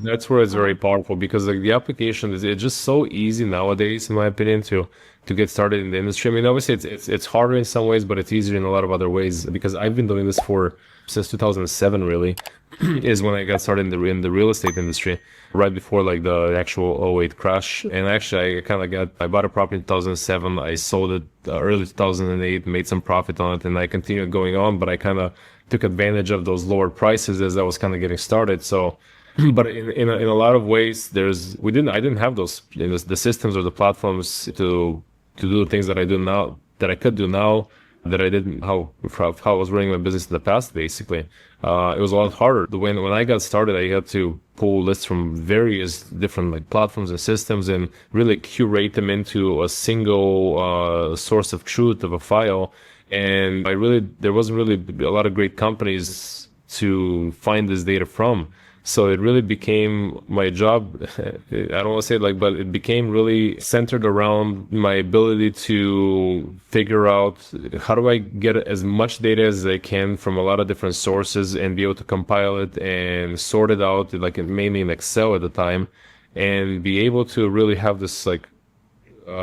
That's where it's very powerful because like the application is it's just so easy nowadays, in my opinion, to get started in the industry. I mean, obviously it's harder in some ways, but it's easier in a lot of other ways because I've been doing this for since 2007 really is when I got started in the real estate industry right before like the actual '08 crash. And actually I bought a property in 2007. I sold it early 2008, made some profit on it, and I continued going on, but I kind of took advantage of those lower prices as I was kind of getting started. So but in a lot of ways, I didn't have those, the systems or the platforms to do the things that I do now, that I could do now, that I didn't, how I was running my business in the past, basically. It was a lot harder. When I got started, I had to pull lists from various different like platforms and systems and really curate them into a single source of truth of a file. And there wasn't really a lot of great companies to find this data from. So it really became my job. I don't want to say it like, but it became really centered around my ability to figure out how do I get as much data as I can from a lot of different sources and be able to compile it and sort it out, like mainly in Excel at the time, and be able to really have this like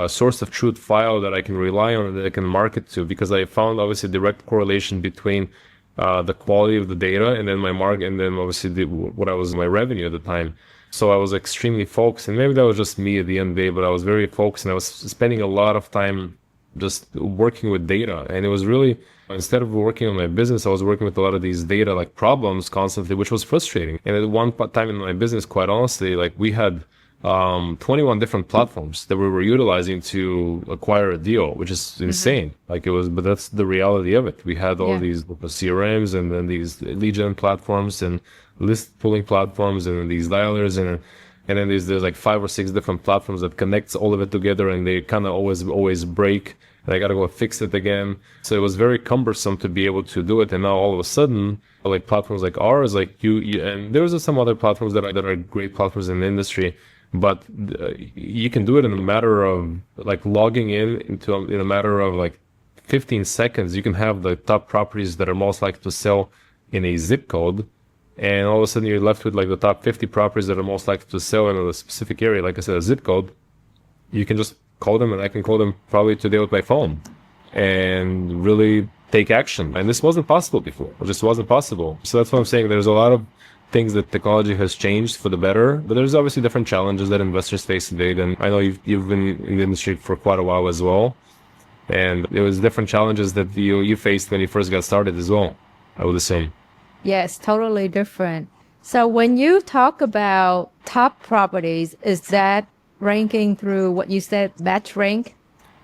source of truth file that I can rely on and that I can market to, because I found obviously direct correlation between the quality of the data and then and then obviously what I was my revenue at the time. So I was extremely focused, and maybe that was just me at the end of the day, but I was very focused and I was spending a lot of time just working with data. And it was really, instead of working on my business, I was working with a lot of these data like problems constantly, which was frustrating. And at one time in my business, quite honestly, like we had 21 different platforms that we were utilizing to acquire a deal, which is insane. Like but that's the reality of it. We had all these CRMs and then these lead gen platforms and list pulling platforms and then these dialers and then there's like 5 or 6 different platforms that connects all of it together, and they kind of always break. And I got to go fix it again. So it was very cumbersome to be able to do it. And now all of a sudden, like platforms like ours, like you and there's some other platforms that are great platforms in the industry. But you can do it in a matter of like logging in a matter of like 15 seconds. You can have the top properties that are most likely to sell in a zip code, and all of a sudden you're left with like the top 50 properties that are most likely to sell in a specific area. Like I said, a zip code. You can just call them, and I can call them probably today with my phone and really take action. And this wasn't possible before. It just wasn't possible. So that's what I'm saying. There's a lot of things that technology has changed for the better, but there's obviously different challenges that investors face today. And I know you've been in the industry for quite a while as well, and there was different challenges that you faced when you first got started as well, I would say. Yes, totally different. So when you talk about top properties, is that ranking through what you said, batch rank?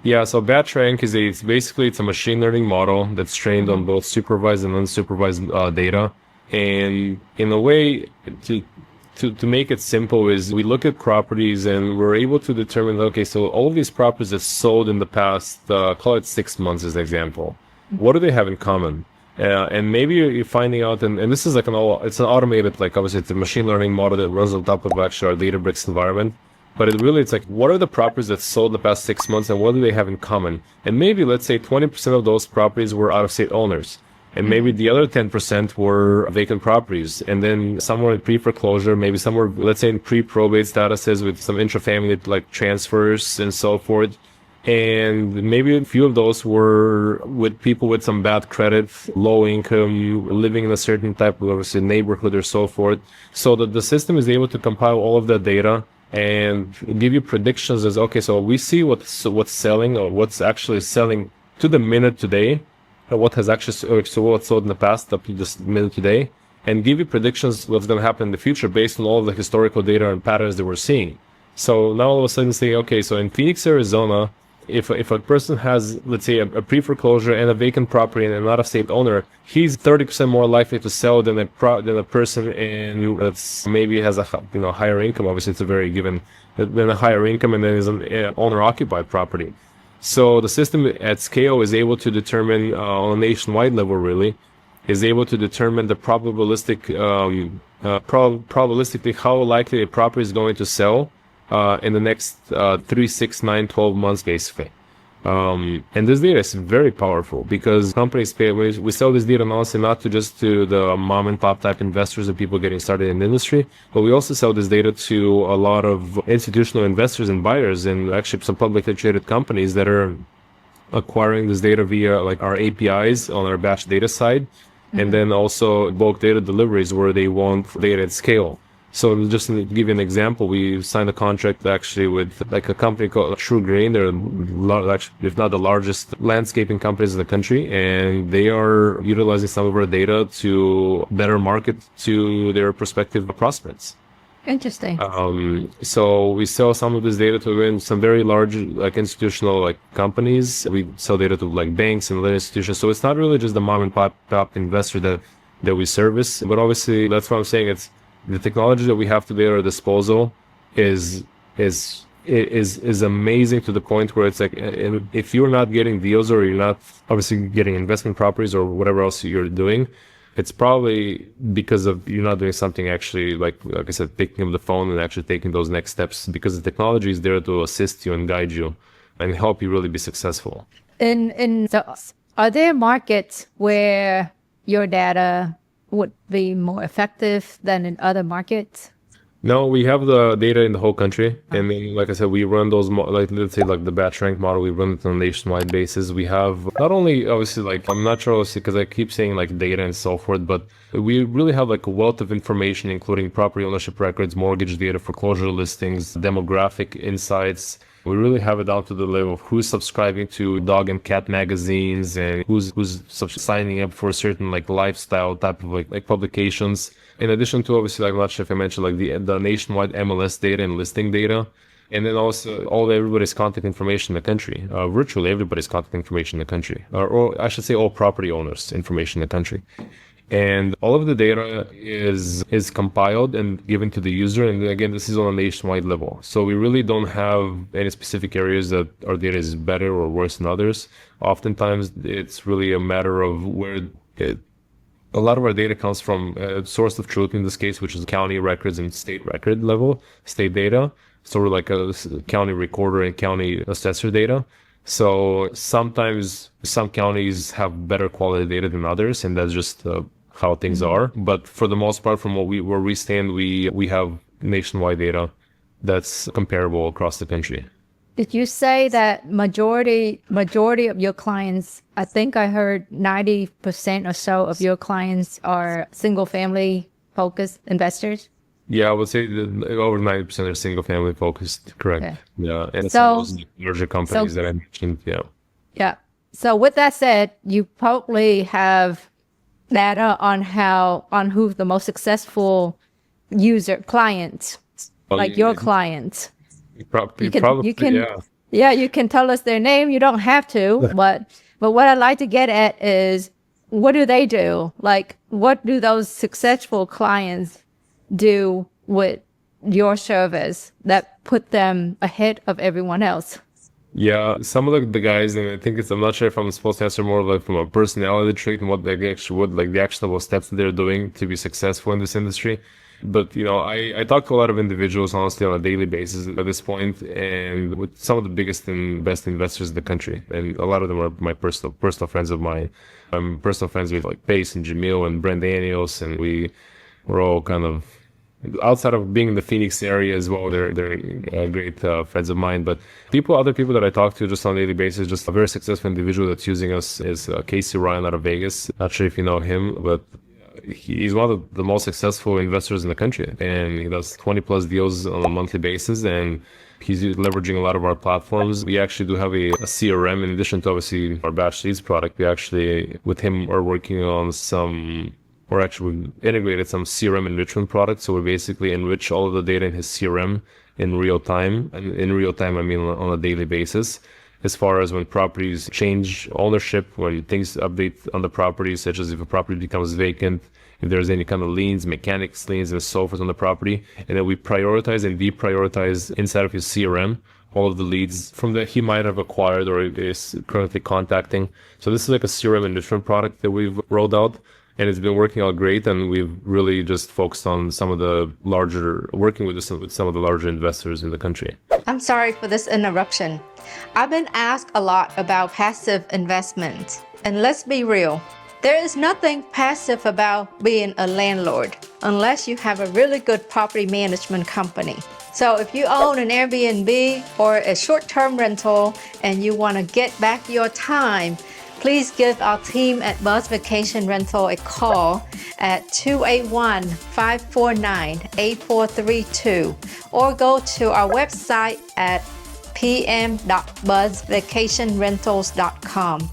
Yeah, so batch rank is it's a machine learning model that's trained on both supervised and unsupervised data. And in a way, to make it simple, is we look at properties and we're able to determine, okay, so all of these properties that sold in the past, call it 6 months as an example, what do they have in common? And maybe you're finding out, and this is like it's an automated, like obviously it's a machine learning model that runs on top of actually our Databricks environment. But it's like, what are the properties that sold the past 6 months and what do they have in common? And maybe let's say 20% of those properties were out-of-state owners. And maybe the other 10% were vacant properties. And then some were in pre-foreclosure, maybe some were, let's say, in pre-probate statuses with some intra-family like transfers and so forth. And maybe a few of those were with people with some bad credit, low income, living in a certain type of obviously neighborhood or so forth. So that the system is able to compile all of that data and give you predictions as, okay, so we see what's selling or what's actually selling to the minute today. What has actually what's sold in the past up to this minute today, and give you predictions what's going to happen in the future based on all of the historical data and patterns that we're seeing. So now all of a sudden say, okay, so in Phoenix, Arizona, if a person has, let's say, a pre-foreclosure and a vacant property and an out-of-state owner, he's 30% more likely to sell than a person that's maybe has a higher income. Obviously, it's a very given, than a higher income and then is an owner-occupied property. So the system at scale is able to determine on a nationwide level, really, is able to determine the probabilistically how likely a property is going to sell in the next 3, 6, 9, 12 months, basically. And this data is very powerful because companies pay, we sell this data honestly not to just to the mom and pop type investors and people getting started in the industry, but we also sell this data to a lot of institutional investors and buyers and actually some publicly traded companies that are acquiring this data via like our APIs on our batch data side. And then also bulk data deliveries where they want data at scale. So just to give you an example, we signed a contract actually with like a company called True Green. They're actually, if not the largest landscaping companies in the country, and they are utilizing some of our data to better market to their prospective prospects. Interesting. So we sell some of this data to some very large like institutional like companies. We sell data to like banks and other institutions. So it's not really just the mom and pop investor that we service, but obviously that's what I'm saying. It's the technology that we have today at our disposal is amazing to the point where it's like if you're not getting deals or you're not obviously getting investment properties or whatever else you're doing, it's probably because of you're not doing something actually like I said, picking up the phone and actually taking those next steps, because the technology is there to assist you and guide you and help you really be successful. So are there markets where your data would be more effective than in other markets? No, we have the data in the whole country, and then, like I said, we run those like let's say like the batch rank model. We run it on a nationwide basis. We have not only obviously like I'm not sure obviously because I keep saying like data and so forth, but we really have like a wealth of information, including property ownership records, mortgage data, foreclosure listings, demographic insights. We really have it down to the level of who's subscribing to dog and cat magazines and who's signing up for certain like lifestyle type of like publications. In addition to obviously like I'm not sure if I mentioned like the nationwide MLS data and listing data, and then also everybody's contact information in the country, virtually everybody's contact information in the country, or I should say all property owners' information in the country. And all of the data is compiled and given to the user. And again, this is on a nationwide level. So we really don't have any specific areas that our data is better or worse than others. Oftentimes, it's really a matter of where a lot of our data comes from a source of truth in this case, which is county records and state record level, state data. So we're like a county recorder and county assessor data. So sometimes some counties have better quality data than others, and that's just how things are. But for the most part, from where we stand, we have nationwide data that's comparable across the country. Did you say that majority of your clients, I think I heard 90% or so of your clients are single family focused investors? Yeah, I would say that over 90% are single family focused, correct. Okay. Yeah, and So- those larger companies that I mentioned, yeah. Yeah. So with that said, you probably have data on who's the most successful clients, Well, like your clients. Probably, you can yeah. Yeah, you can tell us their name. You don't have to, but what I'd like to get at is what do they do? Like, what do those successful clients do with your service that put them ahead of everyone else? Yeah, some of the guys, and I think I'm not sure if I'm supposed to answer more like from a personality trait and what they actually would like the actionable steps that they're doing to be successful in this industry. But, I talk to a lot of individuals, honestly, on a daily basis at this point, and with some of the biggest and best investors in the country. And a lot of them are my personal friends of mine. I'm personal friends with like Pace and Jamil and Brent Daniels, and we're all kind of outside of being in the Phoenix area as well. They're great friends of mine. But other people that I talk to just on a daily basis, just a very successful individual that's using us is Casey Ryan out of Vegas. Not sure if you know him, but he's one of the most successful investors in the country, and he does 20 plus deals on a monthly basis, and he's leveraging a lot of our platforms. We actually do have a CRM in addition to obviously our Batch Leads product. We actually, with him, are working on we've integrated some CRM enrichment products. So we basically enrich all of the data in his CRM in real time. And in real time, I mean on a daily basis. As far as when properties change ownership, when things update on the property, such as if a property becomes vacant, if there's any kind of liens, mechanics liens, and so forth on the property. And then we prioritize and deprioritize inside of his CRM all of the leads from that he might have acquired or is currently contacting. So this is like a CRM enrichment product that we've rolled out. and it's been working out great. And we've really just focused on working with some of the larger investors in the country. I'm sorry for this interruption. I've been asked a lot about passive investment. And let's be real, there is nothing passive about being a landlord unless you have a really good property management company. So if you own an Airbnb or a short-term rental and you want to get back your time, please give our team at Buzz Vacation Rental a call at 281-549-8432 or go to our website at pm.buzzvacationrentals.com.